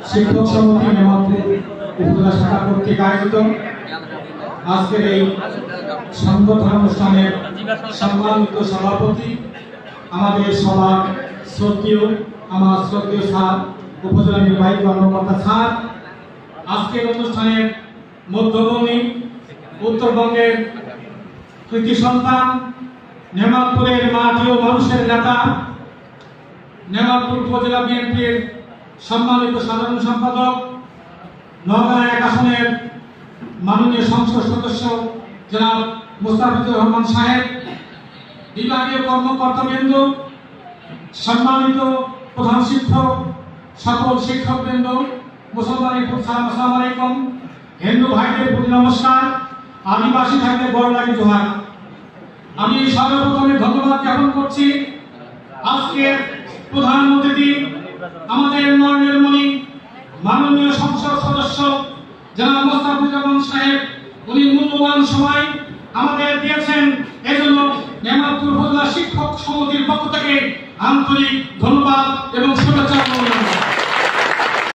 শিক্ষক সমিতি নেমাতপুর উপজেলা শাখা কর্তৃক আয়োজিত আজকের এই সংগঠন অনুষ্ঠানের সম্মানিত সভাপতি আমাদের সবার আমার শ্রদ্ধেয় স্যার উপজেলা নির্বাহী কর্মকর্তা স্যার, আজকের অনুষ্ঠানের মধ্যভূমি উত্তরবঙ্গের কৃতি সন্তান, নেমাতপুরের মাটি ও মানুষের নেতা, নেমাতপুর উপজেলা বিএনপির সম্মানিত সাধারণ সম্পাদক, নওগাঁ ১ আসনের মাননীয় সংসদ সদস্য জনাব মোস্তাফিজুর রহমান সাহেব, বিভাগীয় কর্মকর্তাবৃন্দ, সম্মানিত প্রধান শিক্ষক, সকল শিক্ষকবৃন্দ, মুসলমানের প্রতি আসসালামু আলাইকুম, হিন্দু ভাইদের প্রতি নমস্কার, আদিবাসী ভাইদের বড় লাগে জোহার। আমি সর্বপ্রথমে ধন্যবাদ জ্ঞাপন করছি আজকের প্রধান অতিথি আমাদের নয়নেরমণি মাননীয় সংসদ সদস্য জনাব মোস্তাফিজুর রহমান সাহেব। উনি মূল্যবান সময় আমাদের দিয়েছেন, এজন্য নেমাতপুর উপজেলা শিক্ষক সমিতির পক্ষ থেকে আন্তরিক ধন্যবাদ এবং শুভেচ্ছা জানাই।